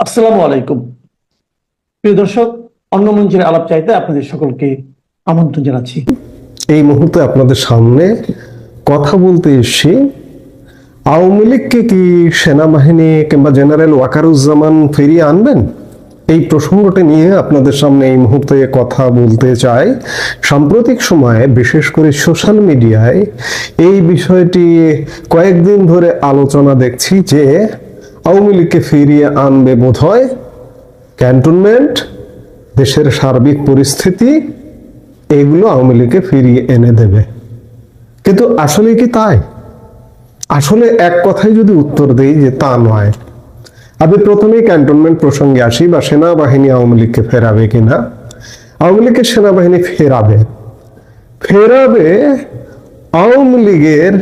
আসসালামু আলাইকুম। প্রিয় দর্শক, অন্য মঞ্চের আলাপ চাইতে আপনাদের সকলকে আমন্ত্রণ জানাচ্ছি। এই মুহূর্তে আপনাদের সামনে কথা বলতে এসেছি, আওয়ামী লীগকে কি সেনাবাহিনী কিংবা জেনারেল ওয়াকারুজ্জামান ফিরিয়ে আনবেন, এই প্রসঙ্গটি নিয়ে আপনাদের সামনে এই মুহূর্তে কথা বলতে চাই। সাম্প্রতিক সময়ে বিশেষ করে সোশ্যাল মিডিয়ায় এই বিষয়টি কয়েকদিন ধরে আলোচনা দেখছি যে আওয়ামী লীগকে ফিরিয়ে আনবে বোধহয় ক্যান্টনমেন্ট, দেশের সার্বিক পরিস্থিতি, এগুলো আওয়ামী লীগকে ফিরিয়ে এনে দেবে। কিন্তু আসলে কি তাই? আসলে এক কথায় যদি উত্তর দেই যে তা নয়। আমি প্রথমেই ক্যান্টনমেন্ট প্রসঙ্গে আসি, বা সেনাবাহিনী আওয়ামী লীগকে ফেরাবে কিনা। আওয়ামী লীগের সেনাবাহিনী ফেরাবে আওয়ামী লীগের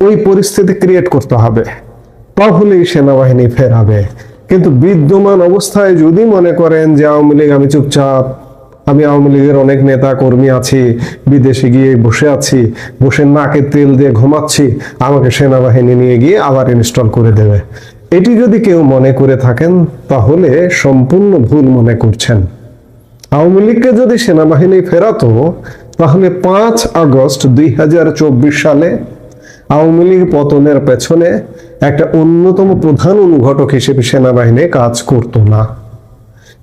ওই পরিস্থিতি ক্রিয়েট করতে হবে, তাহলেই সেনাবাহিনী ফেরাবে। কিন্তু বিদ্যমান অবস্থায় যদি মনে করেন যে আওয়ামী লীগ আমি চুপচাপ, আমি আওয়ামী লীগের অনেক নেতা কর্মী আছি, বিদেশে গিয়ে বসে আছি, বসে নাকে তেল দিয়ে ঘুমাচ্ছি, আমাকে সেনাবাহিনী নিয়ে গিয়ে আবার ইনস্টল করে দেবে, এটি যদি কেউ মনে করে থাকেন তাহলে সম্পূর্ণ ভুল মনে করছেন। আওয়ামী লীগকে যদি সেনাবাহিনী ফেরাতো তাহলে 5 আগস্ট 2024 সালে আওয়ামী লীগ পতনের পেছনে একটা অন্যতম প্রধান অনুঘটক হিসেবে সেনাবাহিনী কাজ করত না।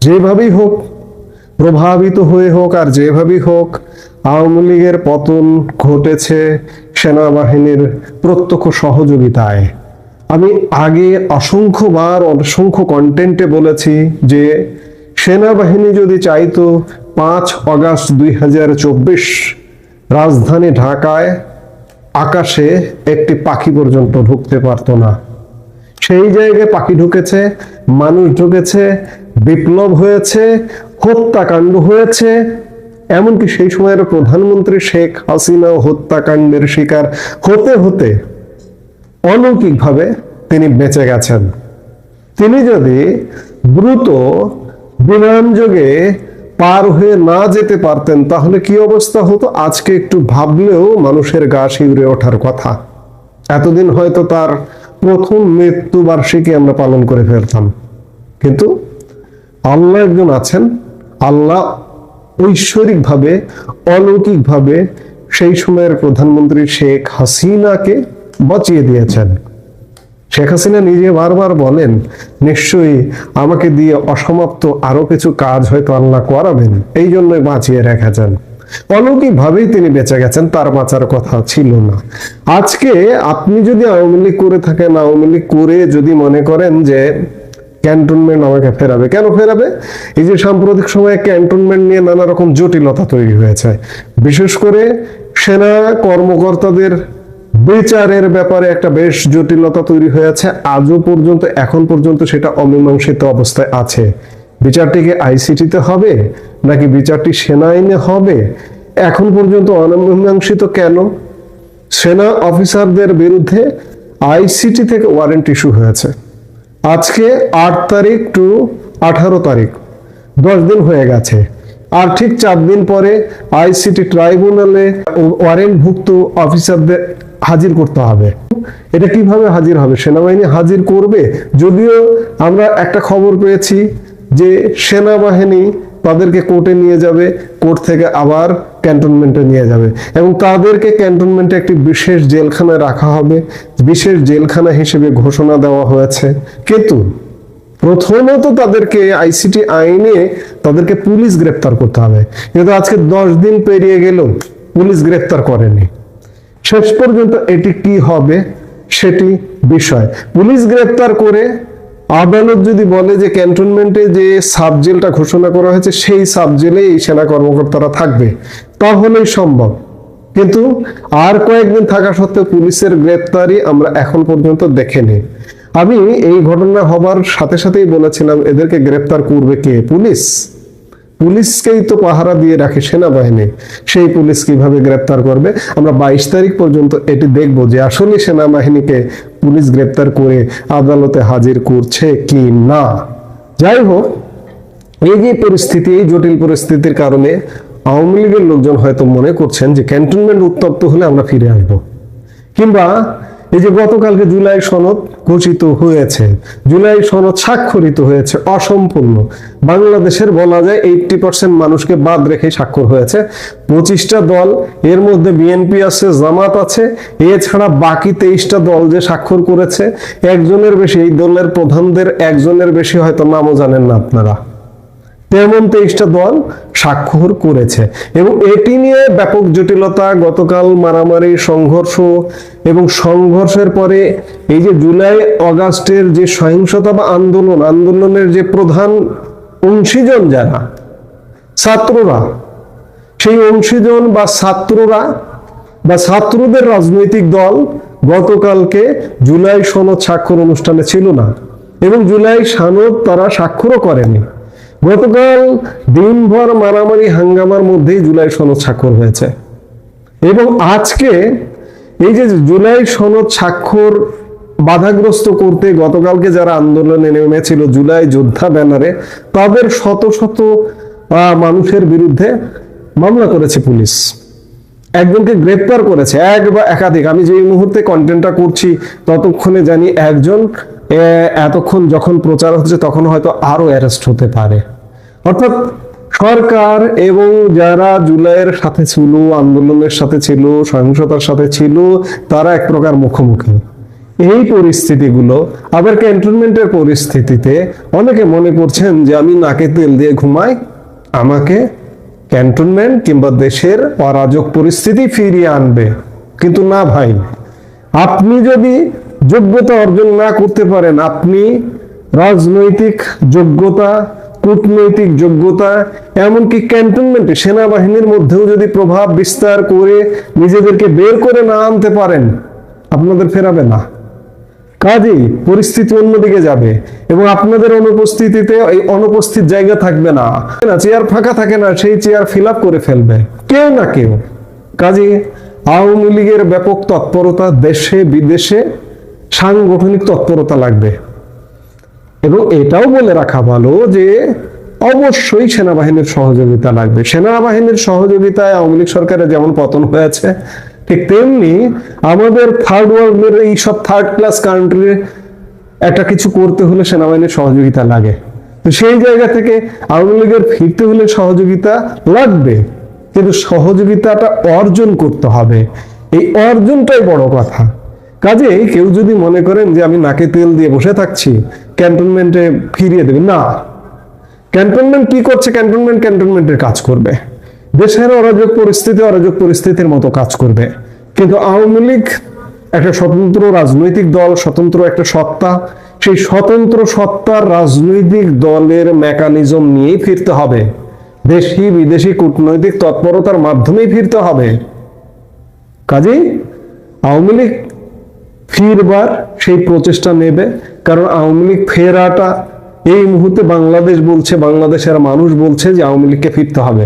যেভাবেই হোক, প্রভাবিত হয়ে হোক আর যেভাবেই হোক, আওয়ামী লীগের পতন ঘটেছে সেনাবাহিনীর প্রত্যক্ষ সহযোগিতায়। আমি আগে অসংখ্য কন্টেন্টে বলেছি যে সেনাবাহিনী যদি চাইতো 5 আগস্ট 2024 রাজধানী ঢাকায় আকাশে একটি পাখি পর্যন্ত ঢুকতে পারতো না। সেই জায়গায় পাখি ঢুকেছে, মানুষ ঢুকেছে, বিপ্লব হয়েছে, হত্যাকাণ্ড হয়েছে। এমনকি সেই সময়ের প্রধানমন্ত্রী শেখ হাসিনা হত্যাকাণ্ডের শিকার হতে হতে অলৌকিকভাবে তিনি বেঁচে গেছেন। তিনি যদি দ্রুত বিমানযোগে পার হয়ে না যেতে পারতেন তাহলে কি অবস্থা হতো আজকে একটু ভাবলেও মানুষের গা শিউরে ওঠার কথা। এতদিন হয়তো তার প্রথম মৃত্যুবার্ষিকী আমরা পালন করে ফেলতাম। কিন্তু আল্লাহ একজন আছেন, আল্লাহ ঐশ্বরিকভাবে, অলৌকিকভাবে সেই সময়ের প্রধানমন্ত্রী শেখ হাসিনাকে বাঁচিয়ে দিয়েছেন। শেখ হাসিনা নিজে বারবার বলেন, নিশ্চয়ই আমাকে দিয়ে অসমাপ্ত আরো কিছু কাজ হয়তো আল্লাহ করাবেন, এই জন্যই বাঁচিয়ে রেখেছেন। অলৌকিকভাবেই তিনি বেঁচে গেছেন, তার বাঁচার কথা ছিল না। আজকে আপনি যদি আওয়ামী লীগ করে থাকেন, আওয়ামী লীগ করে যদি মনে করেন যে ক্যান্টনমেন্ট আমাকে ফেরাবে, কেন ফেরাবে? এই যে সাম্প্রতিক সময়ে ক্যান্টনমেন্ট নিয়ে নানা রকম জটিলতা তৈরি হয়েছে, বিশেষ করে সেনা কর্মকর্তাদের বিচারের ব্যাপারে একটা বেশ জটিলতা তৈরি হয়েছে। আজও পর্যন্ত, এখন পর্যন্ত সেটা অমীমাংসিত অবস্থায় আছে। বিচারটিকে আইসিটিতে হবে নাকি বিচারটি সেনা আইনে হবে, এখন পর্যন্ত অমীমাংসিত। কেন? সেনা অফিসারদের বিরুদ্ধে আইসিটি থেকে ওয়ারেন্ট ইস্যু হয়েছে। আজকে 8 তারিখ টু 18 তারিখ, 10 দিন হয়ে গেছে। আর ঠিক 4 দিন পরে আইসিটি ট্রাইব্যুনালে ওয়ারেন্টভুক্ত অফিসারদের হাজির করতে হবে। এটা কিভাবে হাজির হবে? সেনাবাহিনী হাজির করবে। যদিও আমরা একটা খবর পেয়েছি যে সেনাবাহিনী তাদেরকে কোর্টে নিয়ে যাবে, কোর্ট থেকে আবার ক্যান্টনমেন্টে নিয়ে যাবে, এবং তাদেরকে ক্যান্টনমেন্টে একটি বিশেষ জেলখানায় রাখা হবে, বিশেষ জেলখানা হিসেবে ঘোষণা দেওয়া হয়েছে। কিন্তু প্রথমত তাদেরকে আইসিটি আইনে তাদেরকে পুলিশ গ্রেপ্তার করতে হবে। কিন্তু আজকে 10 দিন পেরিয়ে গেল, পুলিশ গ্রেপ্তার করেনি। শেষ পর্যন্ত এটি কি হবে সেটি বিষয়। পুলিশ গ্রেপ্তার করে আদালত যদি বলে যে ক্যান্টনমেন্টে যে সাব জেলটা ঘোষণা করা হয়েছে সেই সাব জেলে এই সেনা কর্মকর্তারা থাকবে, তাহলেই সম্ভব। কিন্তু আর কয়েকদিন থাকা সত্ত্বেও পুলিশের গ্রেপ্তারি আমরা এখন পর্যন্ত দেখিনি। আমি এই ঘটনা হবার সাথে সাথেই বলেছিলাম, এদেরকে গ্রেপ্তার করবে কে? পুলিশ। পুলিশকেই তো পাহারা দিয়ে রাখে সেনাবাহিনী, সেই পুলিশ কিভাবে গ্রেপ্তার করবে? আমরা 22 তারিখ পর্যন্ত এটি দেখব যে আসলে সেনাবাহিনীকে পুলিশ গ্রেপ্তার করে আদালতে হাজির করছে কি না। যাই হোক, এই যে পরিস্থিতি, এই জটিল পরিস্থিতির কারণে আওয়ামী লীগের লোকজন হয়তো মনে করছেন যে ক্যান্টনমেন্ট উত্তপ্ত হলে আমরা ফিরে আসবো, কিংবা এই যে গতকালকে জুলাই সনদ ঘোষিত হয়েছে, জুলাই সনদ স্বাক্ষরিত হয়েছে, অসম্পূর্ণ। বাংলাদেশের বলা যায় 80% মানুষকে বাদ রেখে স্বাক্ষর হয়েছে। 25টা দল, এর মধ্যে বিএনপি আছে, জামাত আছে, এছাড়া বাকি 23টা দল যে স্বাক্ষর করেছে, একজনের বেশি, এই দলের প্রধানদের একজনের বেশি হয়তো নামও জানেন না আপনারা, তেমন 23টা দল স্বাক্ষর করেছে। এবং এটি নিয়ে ব্যাপক জটিলতা, গতকাল মারামারি, সংঘর্ষ, এবং সংঘর্ষের পরে এই যে জুলাই অগাস্টের যে সহিংসতা বা আন্দোলনের যে প্রধান অংশীজন যারা ছাত্ররা, সেই অংশীজন বা ছাত্ররা বা ছাত্রদের রাজনৈতিক দল গতকালকে জুলাই সনদ স্বাক্ষর অনুষ্ঠানে ছিল না, এবং জুলাই সনদ তারা স্বাক্ষরও করেনি। গতকাল দিনভর মারামারি হাঙ্গামার মধ্যেই জুলাই সনদ স্বাক্ষর হয়েছে। এবং আজকে এই যে জুলাই সনদ স্বাক্ষর বাধাগ্রস্ত করতে গতকালকে যারা আন্দোলনে নেমেছিল জুলাই যোদ্ধা ব্যানারে, তাদের শত শত মানুষের বিরুদ্ধে মামলা করেছে পুলিশ, একজনকে গ্রেপ্তার করেছে, এক বা একাধিক। আমি যে মুহূর্তে কন্টেন্টটা করছি ততক্ষণে জানি একজন, এতক্ষণ যখন প্রচার হচ্ছে তখন হয়তো আরো অ্যারেস্ট হতে পারে। অর্থাৎ সরকার এবং যারা জুলাইয়ের সাথে ছিল, আন্দোলনের সাথে ছিল, সহিংসতার সাথে ছিল, তারা এক প্রকার মুখোমুখি। এই পরিস্থিতিগুলো আবার ক্যান্টনমেন্টের পরিস্থিতিতে অনেকে মনে করছেন যে আমি নাকে তেল দিয়ে ঘুমাই, আমাকে ক্যান্টনমেন্ট কিংবা দেশের অরাজক পরিস্থিতি ফিরিয়ে আনবে। কিন্তু না ভাই, আপনি যদি যোগ্যতা অর্জন না করতে পারেন, আপনি রাজনৈতিক যোগ্যতা, কূটনৈতিক যোগ্যতা, এমনকি ক্যান্টনমেন্টে সেনাবাহিনীর মধ্যেও যদি প্রভাব বিস্তার করে নিজেদেরকে বের করে না আনতে পারেন, আপনাদের ফেরাবে না। কাজেই পরিস্থিতি অন্যদিকে যাবে এবং আপনাদের অনুপস্থিতিতে এই অনুপস্থিত জায়গা থাকবে না, চেয়ার ফাঁকা থাকে না, সেই চেয়ার ফিল আপ করে ফেলবে কেউ না কেউ। কাজেই আওয়ামী লীগের ব্যাপক তৎপরতা, দেশে বিদেশে সাংগঠনিক তৎপরতা লাগবে। এবং এটাও বলে রাখা ভালো যে অবশ্যই সেনাবাহিনীর সহযোগিতা লাগবে। সেনাবাহিনীর সহযোগিতায় আওয়ামী লীগ সরকারের যেমন পতন হয়েছে, ঠিক তেমনি আমাদের থার্ড ওয়ার্ল্ডের এই সব থার্ড ক্লাস কান্ট্রি একটা কিছু করতে হলে সেনাবাহিনীর সহযোগিতা লাগে। তো সেই জায়গা থেকে আওয়ামী লীগের ফিরতে হলে সহযোগিতা লাগবে, কিন্তু সহযোগিতাটা অর্জন করতে হবে, এই অর্জনটাই বড় কথা। কাজেই কেউ যদি মনে করেন যে আমি নাকে তেল দিয়ে বসে থাকছি, ক্যান্টনমেন্টে ফিরিয়ে দেবে, না। ক্যান্টনমেন্ট কি করছে? ক্যান্টনমেন্টের কাজ করবে, দেশের অরাজক পরিস্থিতির মতো কাজ করবে। কিন্তু আওয়ামী লীগ একটা স্বতন্ত্র রাজনৈতিক দল, স্বতন্ত্র একটা সত্তা, সেই স্বতন্ত্র সত্তার রাজনৈতিক দলের মেকানিজম নিয়েই ফিরতে হবে, দেশি বিদেশি কূটনৈতিক তৎপরতার মাধ্যমেই ফিরতে হবে। কাজেই আওয়ামী লীগ ফিরবার সেই প্রচেষ্টা নেবে, কারণ আওয়ামী লীগ ফেরাটা এই মুহূর্তে বাংলাদেশ বলছে, বাংলাদেশের মানুষ বলছে যে আওয়ামী লীগকে ফিরতে হবে।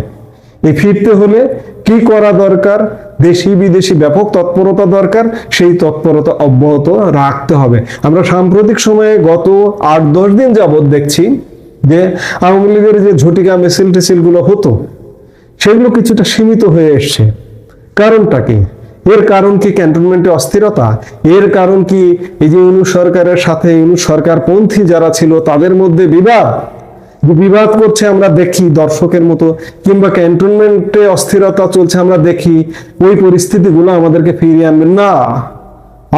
এই ফিরতে হলে কি করা দরকার? দেশি বিদেশি ব্যাপক তৎপরতা দরকার, সেই তৎপরতা অব্যাহত রাখতে হবে। আমরা সাম্প্রতিক সময়ে গত 8-10 দিন যাবৎ দেখছি যে আওয়ামী লীগের যে ঝটিকা মিছিল গুলো হতো, সেগুলো কিছুটা সীমিত হয়ে এসছে। কারণটা কি? এর কারণ কি ক্যান্টনমেন্টে অস্থিরতা? এর কারণ কি এই যে ইউনূস সরকারের সাথে ইউনূস সরকার পন্থী যারা ছিল তাদের মধ্যে বিবাদ করছে আমরা দেখি দর্শকের মতো, কিংবা ক্যান্টনমেন্টে অস্থিরতা চলছে আমরা দেখি, ওই পরিস্থিতিগুলো আমাদেরকে ফিরিয়ে আনবে না।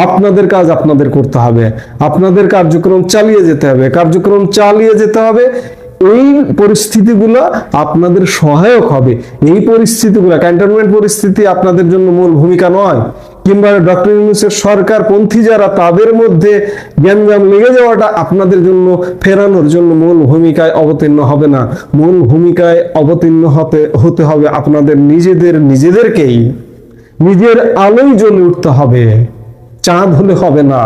আপনাদের কাজ আপনাদের করতে হবে, আপনাদের কার্যক্রম চালিয়ে যেতে হবে। এই পরিস্থিতিগুলো আপনাদের সহায়ক হবে। এই পরিস্থিতিগুলো, ক্যান্টনমেন্ট পরিস্থিতি আপনাদের জন্য মূল ভূমিকা নয়, কিংবা ডক্টর ইউনূসের সরকার পন্থী যারা তাদের মধ্যে গ্যাঞ্জাম লেগে যাওয়াটা আপনাদের জন্য ফেরানোর জন্য মূল ভূমিকায় অবতীর্ণ হবে না। মূল ভূমিকায় অবতীর্ণ হতে হবে আপনাদের নিজেদেরকেই। নিজের আলোয় জ্বলে উঠতে হবে, চাঁদ হলে হবে না,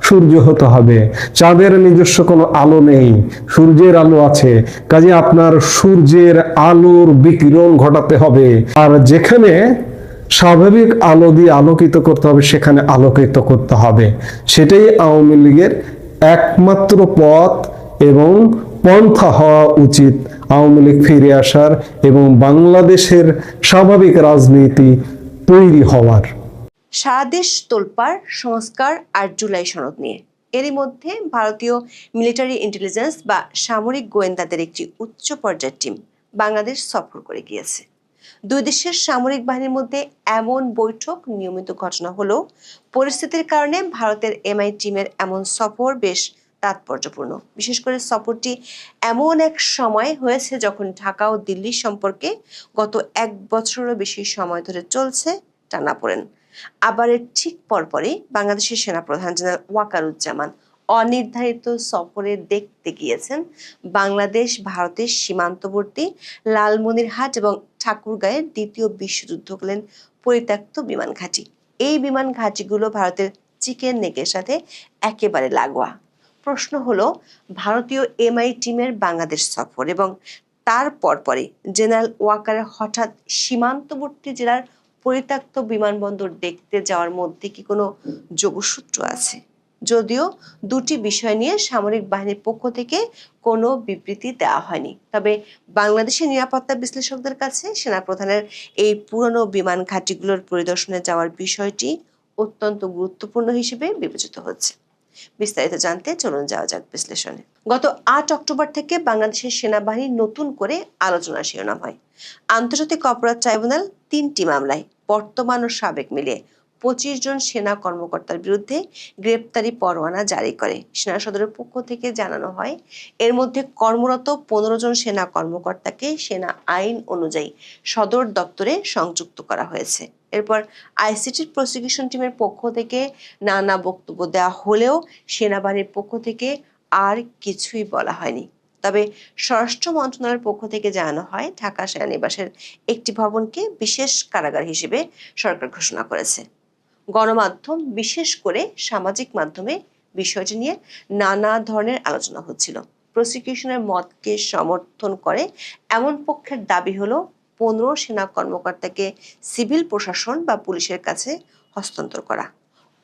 সূর্য হতে হবে। চাঁদের নিজস্ব কোনো আলো নেই, সূর্যের আলো আছে। কাজে আপনার সূর্যের আলোর বিকিরণ ঘটাতে হবে, আর যেখানে স্বাভাবিক আলো দিয়ে আলোকিত করতে হবে সেখানে আলোকিত করতে হবে। সেটাই আওয়ামী লীগের একমাত্র পথ এবং পন্থা হওয়া উচিত আওয়ামী লীগ ফিরে আসার এবং বাংলাদেশের স্বাভাবিক রাজনীতি তৈরি হওয়ার। সারা দেশ তোলপাড় সংস্কার আর জুলাই সনদ নিয়ে। এরই মধ্যে ভারতীয় মিলিটারি ইন্টেলিজেন্স বা সামরিক গোয়েন্দাদের একটি উচ্চ পর্যায়ের টিম বাংলাদেশ সফর করে গিয়েছে। দুই দেশের সামরিক বাহিনীর মধ্যে এমন বৈঠক নিয়মিত ঘটনা হলেও পরিস্থিতির কারণে ভারতের এমআই টিমের এমন সফর বেশ তাৎপর্যপূর্ণ। বিশেষ করে সফরটি এমন এক সময় হয়েছে যখন ঢাকা ও দিল্লির সম্পর্কে গত 1 বছরেরও বেশি সময় ধরে চলছে টানাপোড়েন। আবার এর ঠিক পরপরই বাংলাদেশের সেনাপ্রধান জেনারেল ওয়াকারুজ্জামান অনির্ধারিত সফরে দেখতে গিয়েছেন বাংলাদেশ ভারতের সীমান্তবর্তী লালমনিরহাট এবং ঠাকুরগাঁয়ের দ্বিতীয় বিশ্বযুদ্ধকালীন পরিত্যক্ত বিমান ঘাঁটি। এই বিমান ঘাঁটিগুলো ভারতের চিকেন নেকের সাথে একেবারে লাগোয়া। প্রশ্ন হলো, ভারতীয় এমআই টিমের বাংলাদেশ সফর এবং তার পরপরই জেনারেল ওয়াকারের হঠাৎ সীমান্তবর্তী জেলার পরিত্যক্ত বিমানবন্দর দেখতে যাওয়ার মধ্যে কি কোনো যোগসূত্র আছে? যদিও দুটি বিষয় নিয়ে সামরিক বাহিনীর পক্ষ থেকে কোনো বিবৃতি দেওয়া হয়নি, তবে বাংলাদেশের নিরাপত্তা বিশ্লেষকদের কাছে সেনাপ্রধানের এই পুরনো বিমান ঘাঁটিগুলোর পরিদর্শনে যাওয়ার বিষয়টি অত্যন্ত গুরুত্বপূর্ণ হিসেবে বিবেচিত হচ্ছে। বিস্তারিত জানতে চলুন যাওয়া যাক বিশ্লেষণে। গত 8 অক্টোবর থেকে বাংলাদেশের সেনাবাহিনী নতুন করে আলোচনার শিরোনাম হয়। আন্তর্জাতিক অপরাধ ট্রাইব্যুনাল 3টি মামলায় বর্তমান ও সাবেক মিলিয়ে 25 জন সেনা কর্মকর্তার বিরুদ্ধে গ্রেপ্তারি পরোয়ানা জারি করে। সেনা সদরের পক্ষ থেকে জানানো হয়, এর মধ্যে কর্মরত 15 জন সেনা কর্মকর্তাকে সেনা আইন অনুযায়ী সদর দপ্তরে সংযুক্ত করা হয়েছে। এরপর আইসিটির প্রসিকিউশন টিমের পক্ষ থেকে নানা বক্তব্য দেওয়া হলেও সেনাবাহিনীর পক্ষ থেকে আর কিছুই বলা হয়নি। তবে স্বরাষ্ট্র মন্ত্রণালয়ের পক্ষ থেকে জানানো হয়, ঢাকা সেনানিবাসের একটি ভবনকে বিশেষ কারাগার হিসেবে সরকার ঘোষণা করেছে। গণমাধ্যম, বিশেষ করে সামাজিক মাধ্যমে বিষয়টি নিয়ে নানা ধরনের আলোচনা হচ্ছিল। প্রসিকিউশনের মতকে সমর্থন করে এমন পক্ষের দাবি হলো 15 সেনা কর্মকর্তাকে সিভিল প্রশাসন বা পুলিশের কাছে হস্তান্তর করা।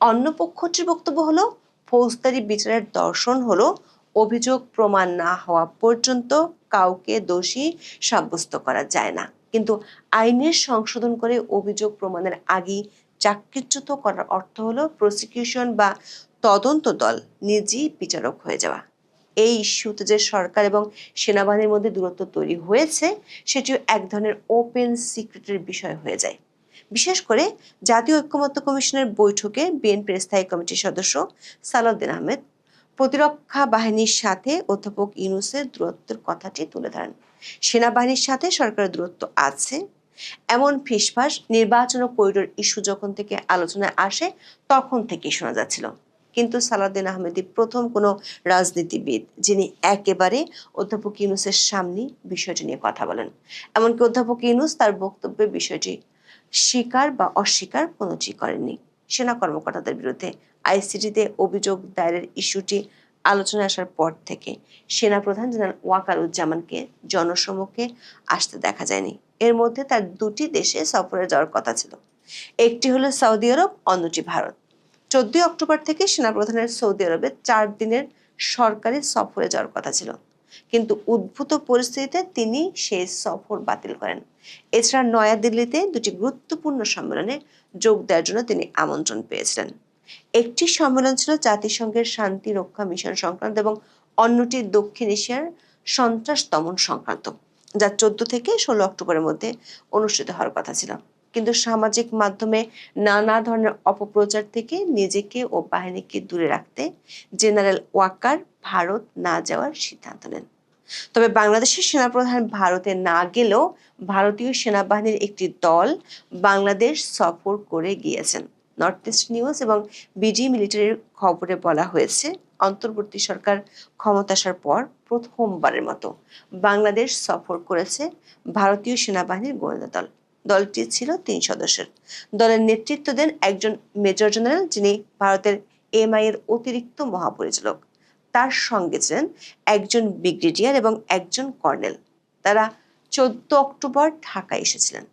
অন্য পক্ষটির বক্তব্য হলো, ফৌজদারি বিচারের দর্শন হলো অভিযোগ প্রমাণ না হওয়া পর্যন্ত কাউকে দোষী সাব্যস্ত করা যায় না, কিন্তু আইনের সংশোধন করে অভিযোগ প্রমাণের আগেই চাকরিচ্যুত করার অর্থ হলো প্রসিকিউশন বা তদন্ত দল নিজেই বিচারক হয়ে যাওয়া। এই ইস্যুতে যে সরকার এবং সেনাবাহিনীর মধ্যে দূরত্ব তৈরি হয়েছে, সেটিও এক ধরনের ওপেন সিক্রেটের বিষয় হয়ে যায়। বিশেষ করে জাতীয় ঐক্যমত্য কমিশনের বৈঠকে বিএনপির স্থায়ী কমিটির সদস্য সালাউদ্দিন আহমেদ প্রতিরক্ষা বাহিনীর সাথে অধ্যাপক ইউনূসের দূরত্বের কথাটি তুলে ধরেন। সেনাবাহিনীর সাথে সরকারের দূরত্ব আছে এমন ফিসফাস নির্বাচন ও করিডোর ইস্যু যখন থেকে আলোচনায় আসে তখন থেকেই শোনা যাচ্ছিল। কিন্তু সালাউদ্দিন আহমেদই প্রথম কোনো রাজনীতিবিদ যিনি একেবারে অধ্যাপক ইউনূসের সামনে বিষয়টি নিয়ে কথা বলেন। এমনকি অধ্যাপক ইউনূস তার বক্তব্যে বিষয়টি স্বীকার বা অস্বীকার কোনোটি করেননি। সেনা কর্মকর্তাদের বিরুদ্ধে আইসিটিতে অভিযোগ দায়েরের ইস্যুটি আলোচনায় আসার পর থেকে সেনাপ্রধান জেনারেল ওয়াকারুজ্জামানকে জনসম্মুখে আসতে দেখা যায়নি। এর মধ্যে তার দুটি দেশে সফরে যাওয়ার কথা ছিল, একটি হলো সৌদি আরব, অন্যটি ভারত। 14 অক্টোবর থেকে সেনাপ্রধানের সৌদি আরবে 4 দিনের সরকারি সফরে যাওয়ার কথা ছিল, কিন্তু উদ্ভূত পরিস্থিতিতে তিনি সেই সফর বাতিল করেন। এছাড়া নয়াদিল্লিতে দুটি গুরুত্বপূর্ণ সম্মেলনে যোগ দেওয়ার জন্য তিনি আমন্ত্রণ পেয়েছিলেন। একটি সম্মেলন ছিল জাতিসংঘের শান্তি রক্ষা মিশন সংক্রান্ত এবং অন্যটি দক্ষিণ এশিয়ার সন্ত্রাস দমন সংক্রান্ত, যা 14 থেকে 16 অক্টোবরের মধ্যে অনুষ্ঠিত হওয়ার কথা ছিল। কিন্তু সামাজিক মাধ্যমে নানা ধরনের অপপ্রচার থেকে নিজেকে ও বাহিনীকে দূরে রাখতে জেনারেল ওয়াকার ভারত না যাওয়ার সিদ্ধান্ত নেন। তবে বাংলাদেশের সেনাপ্রধান ভারতে না গেলেও ভারতীয় সেনাবাহিনীর একটি দল বাংলাদেশ সফর করে গিয়েছেন। নর্থ ইস্ট নিউজ এবং বিডি মিলিটারির খবরে বলা হয়েছে, অন্তর্বর্তী সরকার ক্ষমতা আসার পর প্রথমবারের মতো বাংলাদেশ সফর করেছে ভারতীয় সেনাবাহিনীর গোয়েন্দা দল। দলটি ছিল 3 সদস্যের। দলের নেতৃত্ব দেন একজন মেজর জেনারেল, যিনি ভারতের এমআই এর অতিরিক্ত মহাপরিচালক। তার সঙ্গে ছিলেন একজন ব্রিগেডিয়ার এবং একজন কর্নেল। তারা 14 অক্টোবর ঢাকায় এসেছিলেন।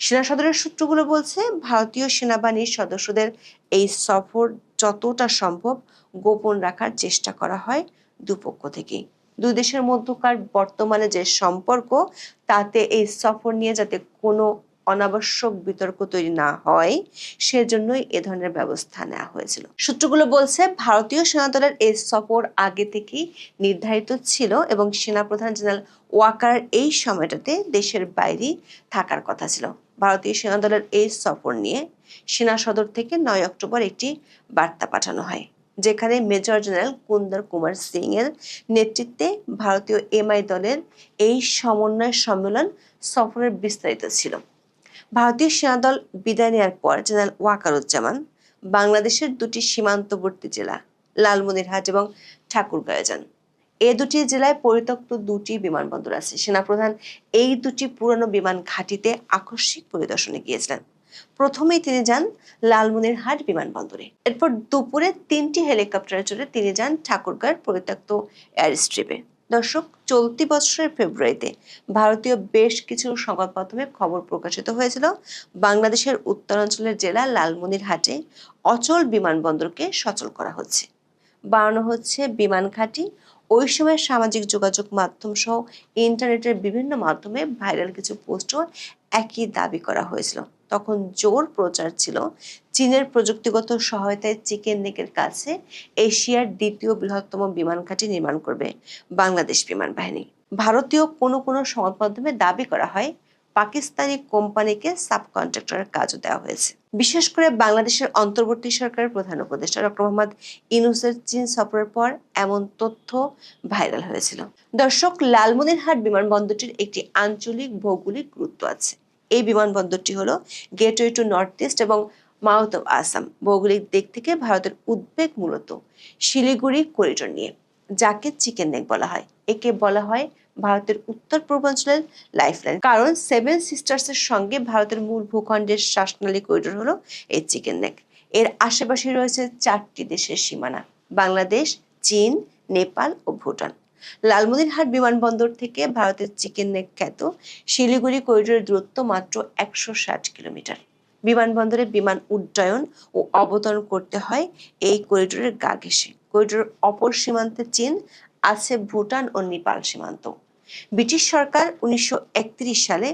সেনা সদরের সূত্রগুলো বলছে, ভারতীয় সেনাবাহিনীর সদস্যদের এই সফর যতটা সম্ভব গোপন রাখার চেষ্টা করা হয় দুপক্ষ থেকেই। দুই দেশের মধ্যকার বর্তমানে যে সম্পর্ক, তাতে এই সফর নিয়ে যাতে কোনো অনাবশ্যক বিতর্ক তৈরি না হয় সেজন্যই এ ধরনের ব্যবস্থা নেওয়া হয়েছিল। সূত্রগুলো বলছে ভারতীয় সেনাদলের এই সফর আগে থেকেই নির্ধারিত ছিল এবং সেনাপ্রধান জেনারেল ওয়াকার এই সময়টাতে দেশের বাইরে থাকার কথা ছিল। ভারতীয় সেনাদলের এই সফর নিয়ে সেনা সদর থেকে 9 অক্টোবর একটি বার্তা পাঠানো হয়, যেখানে মেজর জেনারেল কুন্দর কুমার সিং এর নেতৃত্বে ভারতীয় এমআই দলের এই সমন্বয় সম্মেলন সফরের বিস্তারিত ছিল। ভারতীয় সেনাদল বিদায় নেওয়ার পর জেনারেল ওয়াকারুজ্জামান বাংলাদেশের দুটি সীমান্তবর্তী জেলা লালমনিরহাট এবং ঠাকুরগাঁও যান। এই দুটি জেলায় পরিত্যক্ত দুটি বিমানবন্দর আছে। সেনাপ্রধান এই দুটি পুরনো বিমান ঘাঁটিতে আকস্মিক পরিদর্শনে গিয়েছিলেন। প্রথমেই তিনি যান লালমনিরহাট বিমানবন্দরে, এরপর দুপুরে 3টি হেলিকপ্টারে চড়ে তিনি যান ঠাকুরগাঁওয়ের পরিত্যক্ত এয়ার স্ট্রিপে। দর্শক, চলতি বছরের ফেব্রুয়ারিতে ভারতীয় বেশ কিছু সংবাদ মাধ্যমে খবর প্রকাশিত হয়েছিল বাংলাদেশের উত্তরাঞ্চলের জেলা লালমনিরহাটে অচল বিমানবন্দরকে সচল করা হচ্ছে, বাড়ানো হচ্ছে বিমান ঘাঁটি। ওই সময় সামাজিক যোগাযোগ মাধ্যম সহ ইন্টারনেটের বিভিন্ন মাধ্যমে ভাইরাল কিছু পোস্টও একই দাবি করা হয়েছিল। তখন জোর প্রচার ছিল চীনের প্রযুক্তিগত সহায়তায় চিকেন নেকের কাছে এশিয়ার দ্বিতীয় বৃহত্তম বিমান ঘাঁটি নির্মাণ করবে বাংলাদেশ বিমান বাহিনী। ভারতীয় কোনো সংবাদ মাধ্যমে দাবি করা হয় পাকিস্তানি কোম্পানিকে সাবকন্ট্রাক্টরের কাজও দেওয়া হয়েছে। বিশেষ করে বাংলাদেশের অন্তর্বর্তী সরকারের প্রধান উপদেষ্টা ডক্টর মোহাম্মদ ইউনূসের চীন সফরের পর এমন তথ্য ভাইরাল হয়েছিল। দর্শক, লালমনিরহাট বিমানবন্দরটির একটি আঞ্চলিক ভৌগোলিক গুরুত্ব আছে। এই বিমানবন্দরটি হলো গেটওয়ে টু নর্থ ইস্ট এবং মাউথ অফ আসাম। ভৌগোলিক দিক থেকে ভারতের উদ্বেগ মূলত শিলিগুড়ি করিডোর নিয়ে, যাকে চিকেন নেক বলা হয়। একে বলা হয় ভারতের উত্তর পূর্বাঞ্চলের লাইফলাইন, কারণ 7 সিস্টার্স এর সঙ্গে ভারতের মূল ভূখণ্ডের শ্বাসনালী করিডোর হলো এই চিকেন নেক। এর আশেপাশে রয়েছে 4টি দেশের সীমানা: বাংলাদেশ, চীন, নেপাল ও ভুটান। লালমনিরহাট বিমানবন্দর থেকে ভারতের চিকেন নেক খ্যাত শিলিগুড়ি করিডোরের দূরত্ব মাত্র 160 কিলোমিটার। বিমানবন্দরে বিমান উড্ডয়ন ও অবতরণ করতে হয় এই করিডোরের গা ঘেঁষে। করিডোরের অপর সীমান্তে চীন, আছে ভুটান ও নেপাল সীমান্ত। ব্রিটিশ সরকার 1931 সালে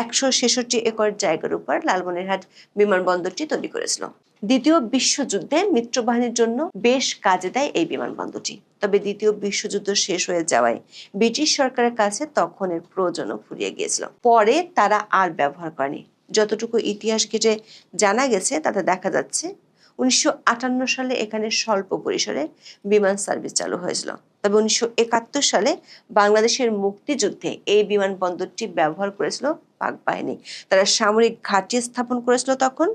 166 একর জায়গার উপর লালমনিরহাট বিমানবন্দরটি তৈরি করেছিল। দ্বিতীয় বিশ্বযুদ্ধে মিত্রবাহিনীর জন্য বেশ কাজে দেয় এই বিমানবন্দরটি। তবে দ্বিতীয় বিশ্বযুদ্ধ শেষ হয়ে যাওয়ায় ব্রিটিশ সরকারের কাছে তখন এর প্রয়োজনও ফুরিয়ে গিয়েছিল। পরে তারা আর ব্যবহার করেনি। যতটুকু ইতিহাস ঘেঁটে জানা গেছে তাতে দেখা যাচ্ছে 1958 সালে এখানে স্বল্প পরিসরে বিমান সার্ভিস চালু হয়েছিল। তবে 1971 সালে বাংলাদেশের মুক্তিযুদ্ধে এই বিমানবন্দরটি ব্যবহার করেছিল পাক বাহিনী। তারা সামরিক ঘাঁটি স্থাপন করেছিল। তখন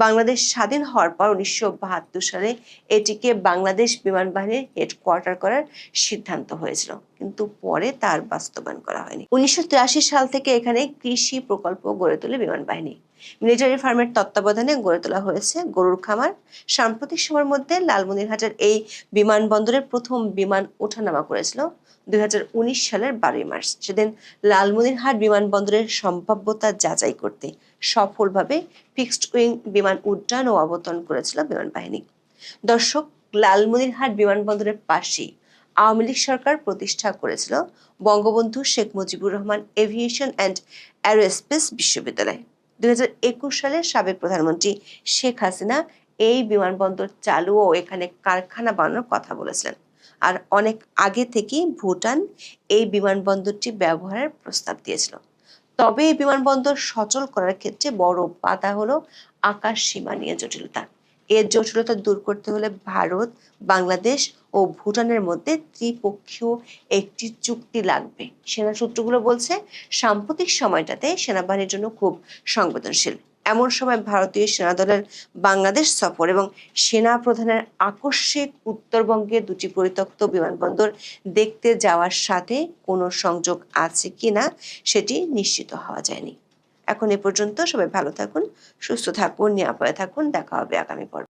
বাংলাদেশ স্বাধীন হওয়ার পর 1972 সালে এটিকে বাংলাদেশ বিমান বাহিনীর হেডকোয়ার্টার করার সিদ্ধান্ত হয়েছিল, কিন্তু পরে তার বাস্তবায়ন করা হয়নি। 1983 সাল থেকে এখানে কৃষি প্রকল্প গড়ে তোলে বিমান বাহিনী। মিলিটারি ফার্মের তত্ত্বাবধানে গড়ে তোলা হয়েছে গরুর খামার। সাম্প্রতিক সময়ের মধ্যে লালমনিরহাটের এই বিমানবন্দরের প্রথম বিমান ওঠানামা করেছিল 2019 সালের 12 মার্চ। সেদিন লালমনিরহাট বিমানবন্দরের সম্ভাব্যতা যাচাই করতে সফলভাবে ফিক্সড উইং বিমান উড্ডয়ন ও অবতরণ করেছিল বিমান বাহিনী। দর্শক, লালমনিরহাট বিমানবন্দরের পাশেই আওয়ামী লীগ সরকার প্রতিষ্ঠা করেছিল Bangabandhu Sheikh Mujibur Rahman aviation and aerospace বিশ্ববিদ্যালয়। 2021 সালে সাবেক প্রধানমন্ত্রী শেখ হাসিনা এই বিমানবন্দর চালু ও এখানে কারখানা বানানোর কথা বলেছিলেন। আর অনেক আগে থেকেই ভুটান এই বিমানবন্দরটি ব্যবহারের প্রস্তাব দিয়েছিল। তবে এই বিমানবন্দর সচল করার ক্ষেত্রে বড় বাধা হলো আকাশ সীমা নিয়ে জটিলতা। এর জটিলতা দূর করতে হলে ভারত, বাংলাদেশ ও ভুটানের মধ্যে ত্রিপক্ষীয় একটি চুক্তি লাগবে। সেনা সূত্রগুলো বলছে সাম্প্রতিক সময়টাতে সেনাবাহিনীর জন্য খুব সংবেদনশীল। এমন সময় ভারতীয় সেনাদলের বাংলাদেশ সফর এবং সেনা প্রধানের আকস্মিক উত্তরবঙ্গের দুটি পরিত্যক্ত বিমানবন্দর দেখতে যাওয়ার সাথে কোনো সংযোগ আছে কিনা সেটি নিশ্চিত হওয়া যায়নি। এখন এ পর্যন্ত। সবাই ভালো থাকুন, সুস্থ থাকুন, নিরাপদে থাকুন। দেখা হবে আগামী পর্বে।